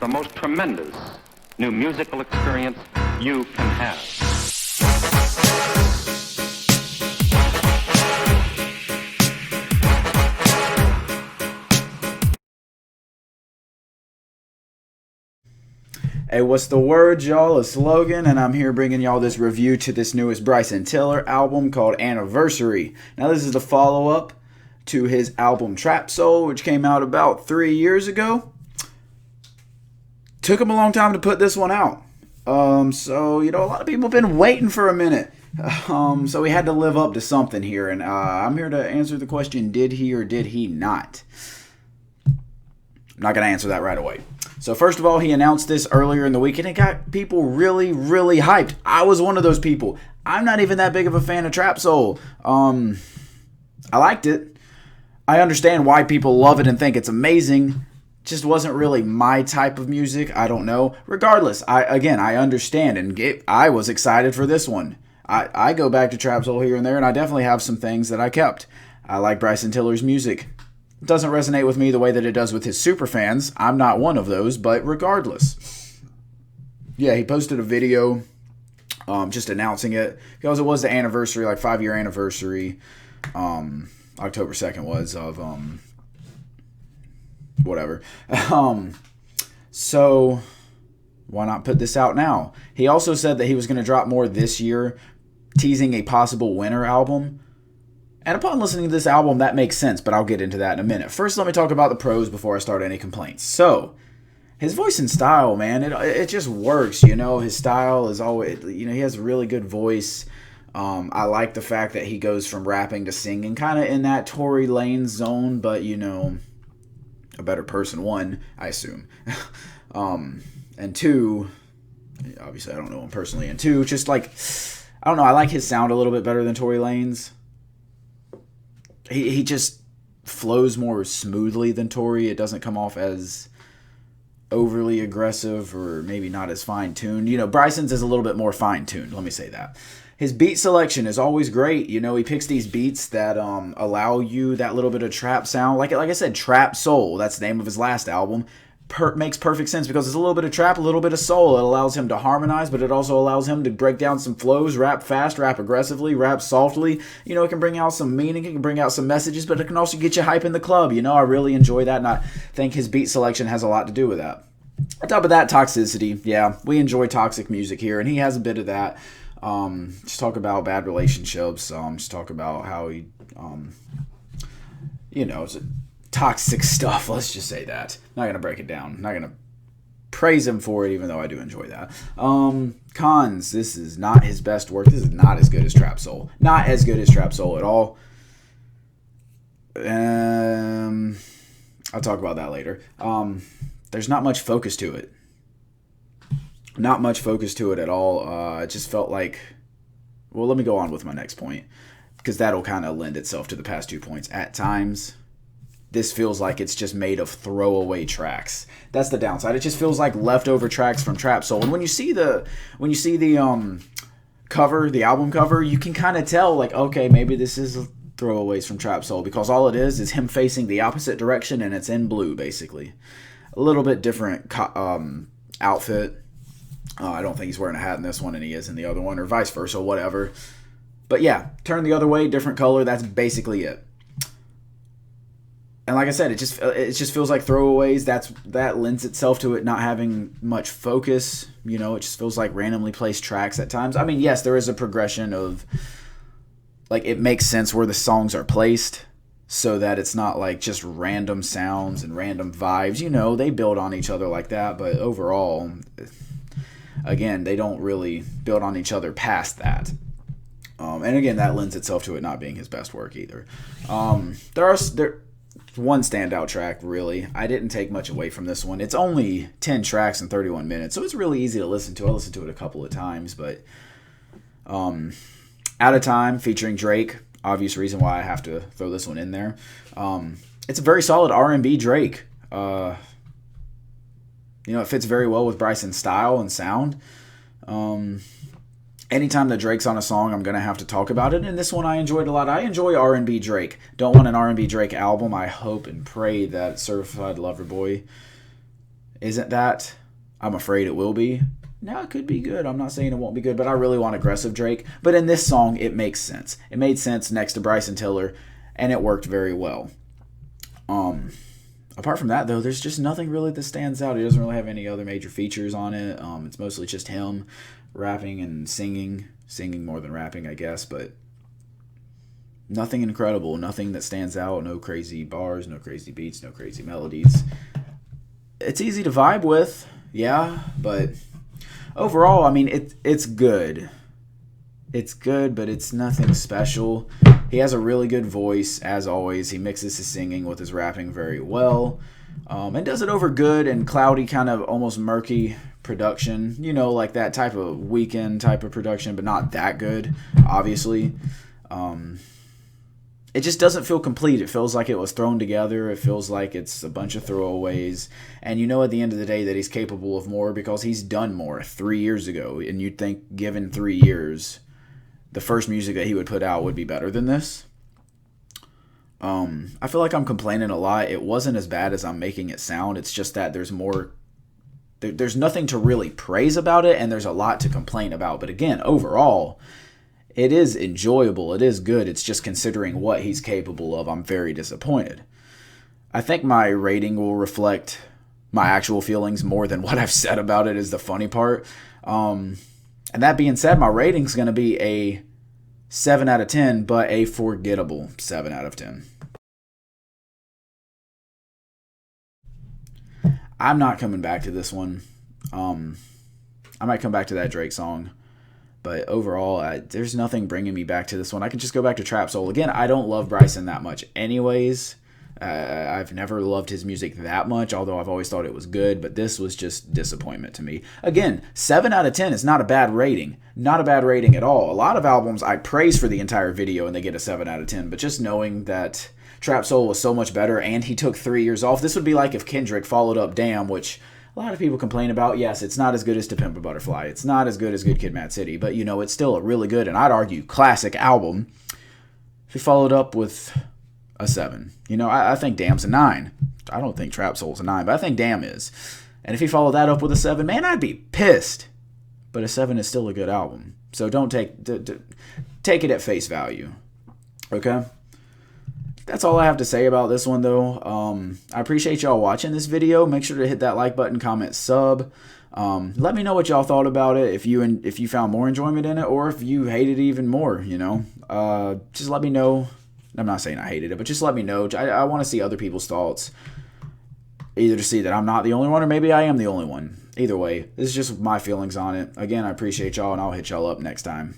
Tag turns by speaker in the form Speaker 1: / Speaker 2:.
Speaker 1: the most tremendous new musical experience you can have.
Speaker 2: Hey, what's the word, y'all? It's Logan, and I'm here bringing y'all this review to this newest Bryson Tiller album called Anniversary. Now, this is the follow-up to his album Trap Soul, which came out about 3 years ago. Took him a long time to put this one out. So, a lot of people have been waiting for a minute. So we had to live up to something here, and I'm here to answer the question, did he or did he not? I'm not going to answer that right away. So first of all, he announced this earlier in the week, and it got people really, really hyped. I was one of those people. I'm not even that big of a fan of Trap Soul. I liked it. I understand why people love it and think it's amazing. Just wasn't really my type of music. I don't know. Regardless, I understand, and I was excited for this one. I go back to Trap Soul here and there, and I definitely have some things that I kept. I like Bryson Tiller's music. It doesn't resonate with me the way that it does with his super fans. I'm not one of those, but regardless. Yeah, he posted a video just announcing it because it was the anniversary, like 5-year anniversary. October 2nd was of whatever. So why not put this out now? He also said that he was going to drop more this year, teasing a possible winter album. And upon listening to this album, that makes sense, but I'll get into that in a minute. First, let me talk about the pros before I start any complaints. So, his voice and style, man, it just works, His style is always, he has a really good voice. I like the fact that he goes from rapping to singing, kind of in that Tory Lanez zone, but, a better person, one, I assume. And two, obviously I don't know him personally, and two, just like, I don't know, I like his sound a little bit better than Tory Lanez. He just flows more smoothly than Tory. It doesn't come off as overly aggressive or maybe not as fine-tuned. Bryson's is a little bit more fine-tuned, let me say that. His beat selection is always great. He picks these beats that allow you that little bit of trap sound. Like I said, Trap Soul, that's the name of his last album. Makes perfect sense because it's a little bit of trap, a little bit of soul. It allows him to harmonize, but it also allows him to break down some flows, rap fast, rap aggressively, rap softly. It can bring out some meaning, it can bring out some messages, but it can also get you hype in the club. I really enjoy that, and I think his beat selection has a lot to do with that. On top of that, toxicity. Yeah, we enjoy toxic music here, and he has a bit of that. Just talk about bad relationships. Just talk about how he, it's toxic stuff, let's just say that. Not going to break it down. Not going to praise him for it, even though I do enjoy that. Cons, this is not his best work. This is not as good as Trap Soul. Not as good as Trap Soul at all. I'll talk about that later. There's not much focus to it. Not much focus to it at all. It just felt like... Well, let me go on with my next point, because that'll kind of lend itself to the past 2 points. At times, this feels like it's just made of throwaway tracks. That's the downside. It just feels like leftover tracks from Trap Soul. And when you see the cover, the album cover, you can kind of tell, like, okay, maybe this is throwaways from Trap Soul, because all it is him facing the opposite direction, and it's in blue, basically. A little bit different outfit. I don't think he's wearing a hat in this one, and he is in the other one, or vice versa, whatever. But yeah, turn the other way, different color. That's basically it. And like I said, it just feels like throwaways. That lends itself to it not having much focus. It just feels like randomly placed tracks at times. I mean, yes, there is a progression of, like, it makes sense where the songs are placed, so that it's not like just random sounds and random vibes. They build on each other like that, but overall, again, they don't really build on each other past that. And again, that lends itself to it not being his best work either. There one standout track, really. I didn't take much away from this one. It's only 10 tracks in 31 minutes, so it's really easy to listen to. I listened to it a couple of times, but Out of Time featuring Drake, obvious reason why I have to throw this one in there. It's a very solid R&B Drake. It fits very well with Bryson's style and sound. Anytime that Drake's on a song, I'm going to have to talk about it. And this one I enjoyed a lot. I enjoy R&B Drake. Don't want an R&B Drake album. I hope and pray that Certified Lover Boy isn't that. I'm afraid it will be. Now it could be good. I'm not saying it won't be good, but I really want aggressive Drake. But in this song, it makes sense. It made sense next to Bryson Tiller, and it worked very well. Apart from that, though, there's just nothing really that stands out. He doesn't really have any other major features on it. It's mostly just him rapping and singing more than rapping, I guess, but nothing incredible, nothing that stands out, no crazy bars, no crazy beats, no crazy melodies. It's easy to vibe with, yeah, but overall, I mean, it's good. It's good, but it's nothing special. He has a really good voice, as always. He mixes his singing with his rapping very well, and does it over good and cloudy, kind of almost murky production. You know, like that type of Weekend type of production, but not that good, obviously. It just doesn't feel complete. It feels like it was thrown together. It feels like it's a bunch of throwaways. And you know at the end of the day that he's capable of more because he's done more 3 years ago. And you'd think given 3 years, the first music that he would put out would be better than this. I feel like I'm complaining a lot. It wasn't as bad as I'm making it sound. It's just that there's more... There's nothing to really praise about it, and there's a lot to complain about. But again, overall... it is enjoyable. It is good. It's just considering what he's capable of, I'm very disappointed. I think my rating will reflect my actual feelings more than what I've said about it is the funny part. And that being said, my rating's going to be a 7 out of 10, but a forgettable 7 out of 10. I'm not coming back to this one. I might come back to that Drake song. But overall, there's nothing bringing me back to this one. I can just go back to Trap Soul. Again, I don't love Bryson that much anyways. I've never loved his music that much, although I've always thought it was good. But this was just disappointment to me. Again, 7 out of 10 is not a bad rating. Not a bad rating at all. A lot of albums I praise for the entire video and they get a 7 out of 10. But just knowing that Trap Soul was so much better and he took 3 years off. This would be like if Kendrick followed up Damn, which... a lot of people complain about. Yes, it's not as good as To Pimp a Butterfly. It's not as good as Good Kid, Mad City. But, you know, it's still a really good, and I'd argue, classic album. If he followed up with a 7. You know, I think Damn's a 9. I don't think Trap Soul's a 9, but I think Damn is. And if he followed that up with a 7, man, I'd be pissed. But a 7 is still a good album. So don't take it at face value. Okay? That's all I have to say about this one, though. I appreciate y'all watching this video. Make sure to hit that like button, comment, sub. Let me know what y'all thought about it, if you found more enjoyment in it, or if you hated it even more, you know. Just let me know. I'm not saying I hated it, but just let me know. I want to see other people's thoughts. Either to see that I'm not the only one, or maybe I am the only one. Either way, this is just my feelings on it. Again, I appreciate y'all, and I'll hit y'all up next time.